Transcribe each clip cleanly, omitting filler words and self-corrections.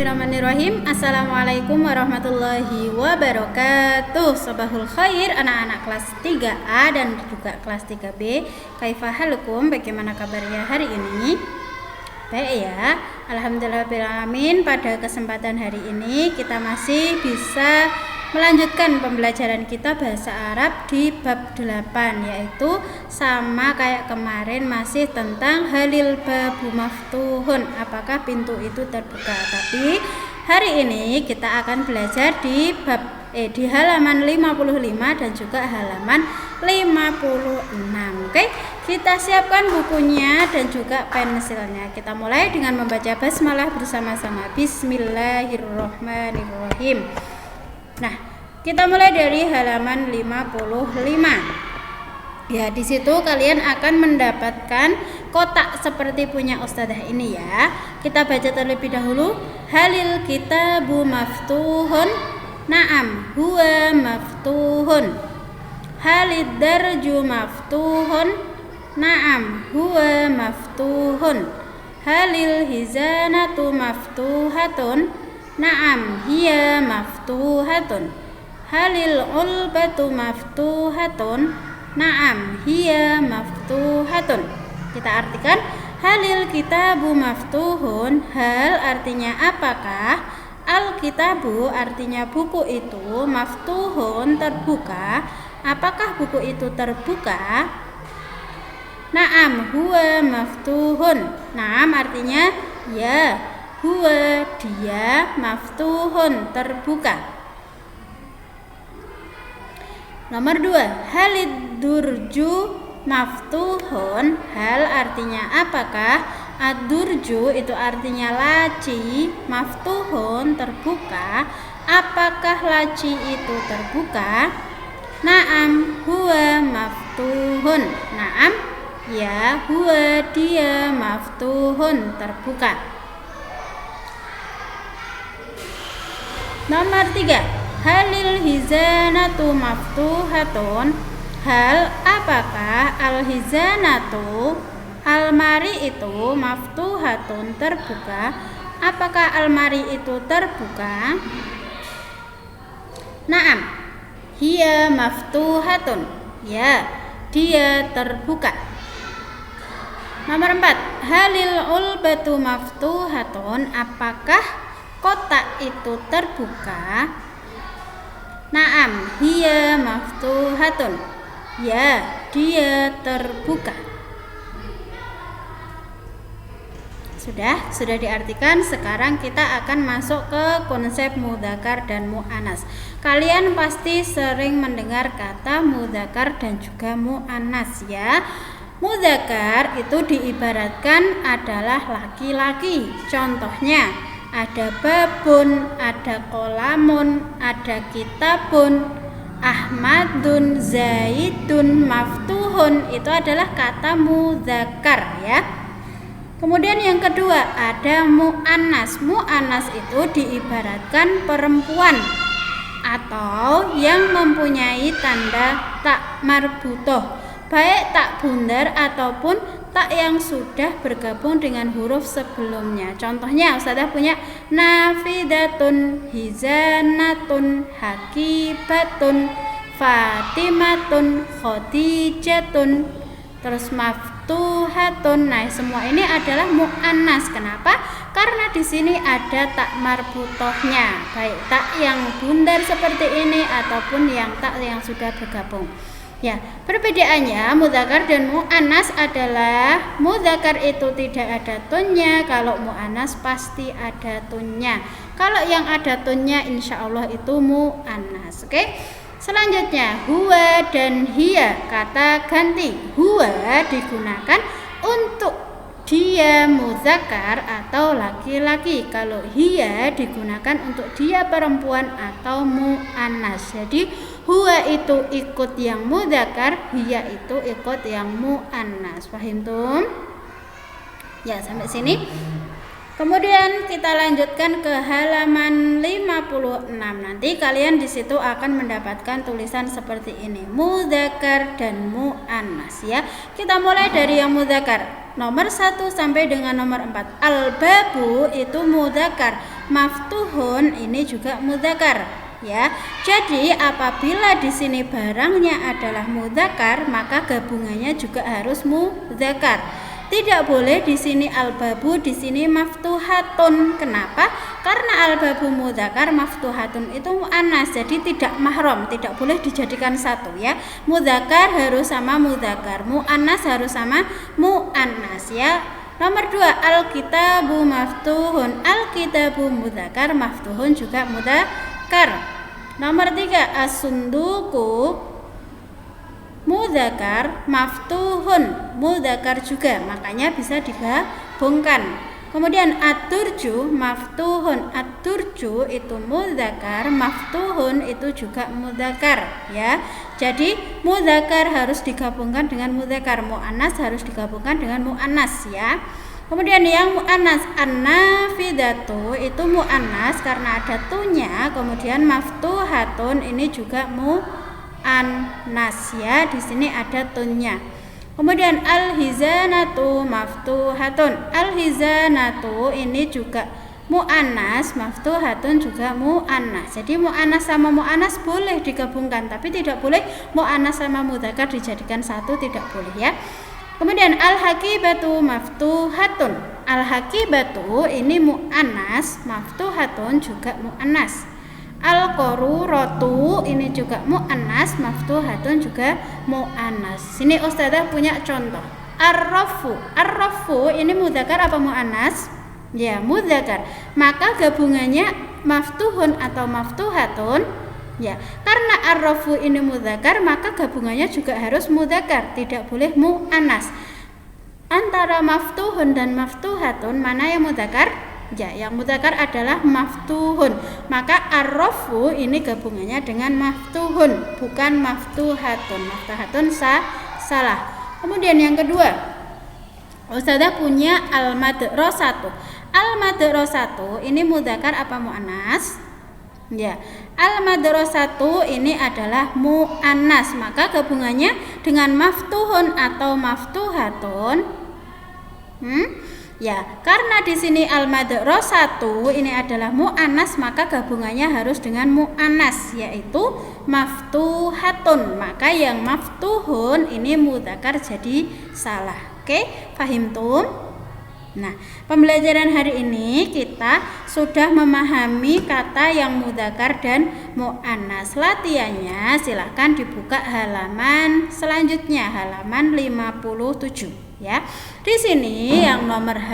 Bismillahirrahmanirrahim. Assalamualaikum warahmatullahi wabarakatuh. Sabahul khair anak-anak kelas 3A dan juga kelas 3B. Kaifahalukum, bagaimana kabarnya hari ini? Baik ya, alhamdulillahirrahmanirrahim. Pada kesempatan hari ini kita masih bisa melanjutkan pembelajaran kita bahasa Arab di bab 8, yaitu sama kayak kemarin masih tentang halil babu maftuhun, apakah pintu itu terbuka. Tapi hari ini kita akan belajar di di halaman 55 dan juga halaman 56. Oke, kita siapkan bukunya dan juga pensilnya. Kita mulai dengan membaca basmalah bersama-sama. Bismillahirrahmanirrahim. Nah, kita mulai dari halaman 55. Ya, di situ kalian akan mendapatkan kotak seperti punya ustadzah ini ya. Kita baca terlebih dahulu. Halil kitabu maftuhun. Naam, huwa maftuhun. Halid darju maftuhun. Naam, huwa maftuhun. Halil hizanatu maftuhatun. Naam, hiya maftuhatun. Halil ulbatu maftuhatun. Naam, hiya maftuhatun. Kita artikan halil kitabu maftuhun. Hal artinya apakah, al-kitabu artinya buku itu, maftuhun terbuka. Apakah buku itu terbuka? Naam, huwa maftuhun. Naam artinya ya, huwa dia, maftuhun terbuka. Nomor 2, halid durju maftuhun. Hal artinya apakah? Ad-durju itu artinya laci, maftuhun terbuka. Apakah laci itu terbuka? Naam, huwa maftuhun. Naam, ya, huwa dia, maftuhun terbuka. Nomor 3, halil hizanatu maftuhatun. Hal apakah al-hizanatu, almari itu, maftuhatun terbuka. Apakah almari itu terbuka? Naam, hiya maftuhatun. Ya, dia terbuka. Nomor 4, halil ulbatu maftuhatun. Apakah kotak itu terbuka? Naam, hiya maftuhatun. Ya, dia terbuka. Sudah diartikan. Sekarang kita akan masuk ke konsep mudzakkar dan muannas. Kalian pasti sering mendengar kata mudzakkar dan juga muannas ya. Mudzakkar itu diibaratkan adalah laki-laki. Contohnya ada babun, ada kolamun, ada kitabun, Ahmadun, Zaidun, maftuhun. Itu adalah kata mudzakkar ya. Kemudian yang kedua ada muannas. Muannas itu diibaratkan perempuan atau yang mempunyai tanda tak marbutoh, baik tak bundar ataupun tak yang sudah bergabung dengan huruf sebelumnya. Contohnya ustadzah punya nafidatun, hizanatun, hakibatun, fatimatun, khadijatun, terus maftuhatun. Nah, semua ini adalah muannas. Kenapa? Karena di sini ada tak marbutohnya, baik tak yang bundar seperti ini ataupun yang tak yang sudah bergabung. Ya, perbedaannya mudzakkar dan muannas adalah mudzakkar itu tidak ada tunnya, kalau muannas pasti ada tunnya. Kalau yang ada tunnya insya Allah itu muannas. Oke. Selanjutnya huwa dan hiya, kata ganti. Huwa digunakan untuk dia mudzakkar atau laki-laki. Kalau hiya digunakan untuk dia perempuan atau muannas. Jadi huwa itu ikut yang mudzakkar, hiya itu ikut yang muannas. Paham tum? Ya, sampai sini. Kemudian kita lanjutkan ke halaman 56. Nanti kalian di situ akan mendapatkan tulisan seperti ini, mudzakkar dan muannas ya. Kita mulai dari yang mudzakkar. Nomor 1 sampai dengan nomor 4. Al-babu itu mudzakkar. maftuhun ini juga mudzakkar ya. Jadi apabila di sini barangnya adalah mudzakkar, maka gabungannya juga harus mudzakkar. Tidak boleh di sini albabu, di sini maftuhatun. Kenapa? Karena albabu mudzakkar, maftuhatun itu muannas, jadi tidak mahram, tidak boleh dijadikan satu ya. Mudzakkar harus sama mudzakkar, muannas harus sama muannas ya. Nomor 2, alkitabu maftuhun. Alkitabu mudzakkar, maftuhun juga mudzakkar. Nomor 3, as-sunduku mudzakkar, maftuhun mudzakkar juga, makanya bisa digabungkan. Kemudian at-turju maftuhun, at-turju itu mudzakkar, maftuhun itu juga mudzakkar ya. Jadi mudzakkar harus digabungkan dengan mudzakkar, muannas harus digabungkan dengan muannas ya. Kemudian yang muannas, an-nafidatu itu muannas karena ada tunya. Kemudian maftuhatun ini juga muannas ya, di sini ada tunya. Kemudian al-hizanatu maftuhatun, al-hizanatu ini juga muannas, maftuhatun juga muannas. Jadi muannas sama muannas boleh digabungkan, tapi tidak boleh muannas sama mudzakkar dijadikan satu, tidak boleh ya. Kemudian al-hakibatu maftuhatun, al-hakibatu ini muannas, maftuhatun juga muannas. Al-qaruratu ini juga muannas, maftuhatun juga muannas. Sini ustazah punya contoh. Ar-rafu, ar-rafu ini mudzakkar apa muannas? Ya, mudzakkar. Maka gabungannya maftuhun atau maftuhatun. Ya, karena ar-rafu ini mudzakkar, maka gabungannya juga harus mudzakkar, tidak boleh muannas. Antara maftuhun dan maftuhatun mana yang mudzakkar? Ya, yang mudzakkar adalah maftuhun. Maka ar-rafu ini gabungannya dengan maftuhun, bukan maftuhatun. Maftuhatun salah. Kemudian yang kedua, ustazah punya al-madrasatu. Al-madrasatu ini mudzakkar apa muannas? Ya, al-madrasatu ini adalah muannas, maka gabungannya dengan maftuhun atau maftuhatun. Ya, karena di sini al-madrasatu ini adalah muannas, maka gabungannya harus dengan muannas, yaitu maftuhatun. Maka yang maftuhun ini mudzakkar, jadi salah. Oke, fahimtum? Nah, pembelajaran hari ini kita sudah memahami kata yang mudzakkar dan muannas. Latihannya silahkan dibuka halaman selanjutnya, halaman 57. Ya, di sini yang nomor H,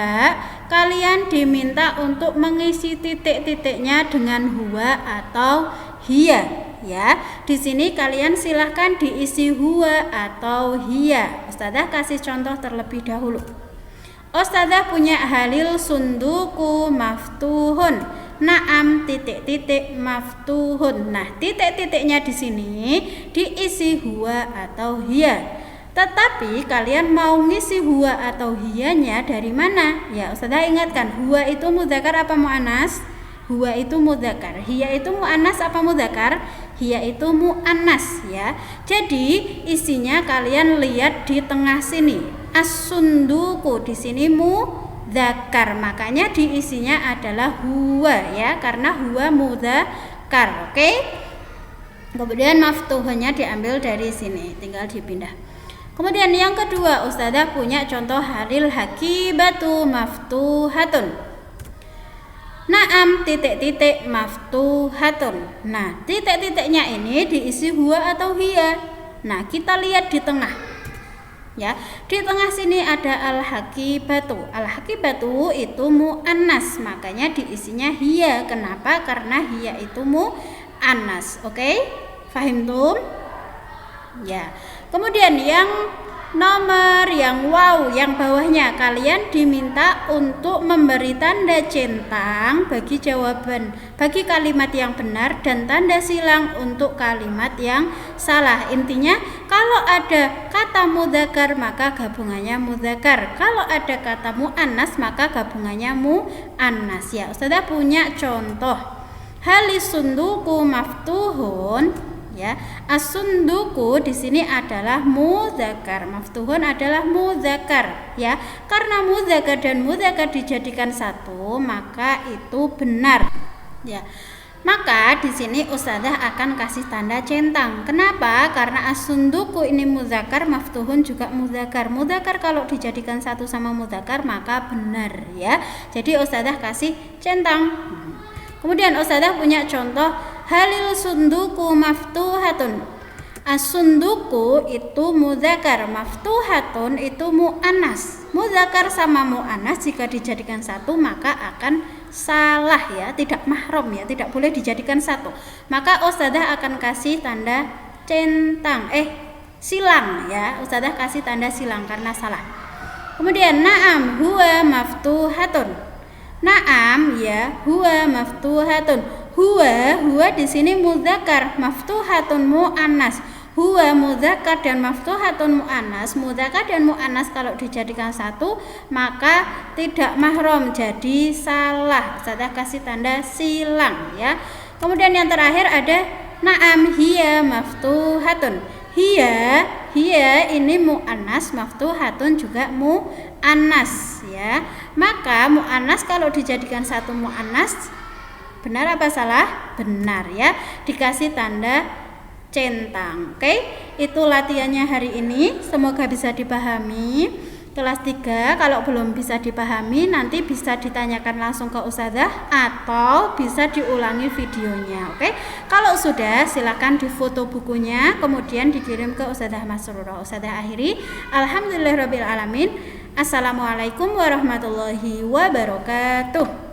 kalian diminta untuk mengisi titik-titiknya dengan huwa atau hiya. Ya, di sini kalian silahkan diisi huwa atau hiya. Ustazah kasih contoh terlebih dahulu. Ustazah punya halil sunduku maftuhun. Naam titik-titik maftuhun. Nah, titik-titiknya di sini diisi huwa atau hiya. Tetapi kalian mau ngisi huwa atau hiyanya dari mana? Ya, ustazah ingatkan, huwa itu mudzakkar apa muannas? Huwa itu mudzakkar. Hiya itu muannas apa mudzakkar? Hiya itu muannas ya. Jadi isinya kalian lihat di tengah sini. As-sunduku di sini mudzakkar. Makanya diisinya adalah huwa ya, karena huwa mudzakkar. Oke? Kemudian maftuhnya diambil dari sini, tinggal dipindah. Kemudian yang kedua, ustazah punya contoh halil hakibatu maftuhatun. Naam titik-titik maftuhatun. Nah, titik-titiknya ini diisi huwa atau hiya. Nah, kita lihat di tengah. Ya, di tengah sini ada al-hakibatu. Al-hakibatu itu muannas, makanya diisinya hiya. Kenapa? Karena hiya itu muannas. Oke? Fahimtum? Ya. Kemudian yang nomor yang waw, yang bawahnya kalian diminta untuk memberi tanda centang bagi jawaban, bagi kalimat yang benar dan tanda silang untuk kalimat yang salah. Intinya kalau ada kata mudzakkar maka gabungannya mudzakkar, kalau ada kata muannas maka gabungannya muannas. Ya, ustazah punya contoh. Halis sunduku maftuhun. ya. As-sunduku di sini adalah mudzakar, maftuhun adalah mudzakar ya. Karena mudzakar dan mudzakar dijadikan satu, maka itu benar ya. Maka di sini ustadzah akan kasih tanda centang. Kenapa? Karena as-sunduku ini mudzakar, maftuhun juga mudzakar. Mudzakar kalau dijadikan satu sama mudzakar maka benar ya. Jadi ustadzah kasih centang. Kemudian ustadzah punya contoh halil sunduku maftuhatun. As-sunduku itu mudzakar, maftuhatun itu muannas. Mudzakar sama muannas jika dijadikan satu maka akan salah ya, tidak mahram ya, tidak boleh dijadikan satu. Maka ustadzah akan kasih tanda centang, silang ya. Ustadzah kasih tanda silang karena salah. Kemudian na'am huwa maftuhatun. Na'am ya, huwa maftuhatun. Huwa di sini mudzakar, maftuhatun muannas. Huwa mudzakar dan maftuhatun muannas. Mudzakar dan muannas kalau dijadikan satu maka tidak mahram, jadi salah. Ustadzah kasih tanda silang ya. Kemudian yang terakhir ada na'am hiya maftuhatun. Hiya ini muannas, maftuhatun juga muannas ya. Maka muannas kalau dijadikan satu muannas benar apa salah? Benar ya. Dikasih tanda centang. Oke, itu latihannya hari ini. Semoga bisa dipahami. Kelas 3 kalau belum bisa dipahami nanti bisa ditanyakan langsung ke ustadzah atau bisa diulangi videonya. Oke, kalau sudah silakan difoto bukunya kemudian dikirim ke ustadzah Masrurah. Ustadzah akhiri, alhamdulillahirabbil alamin. Assalamualaikum warahmatullahi wabarakatuh.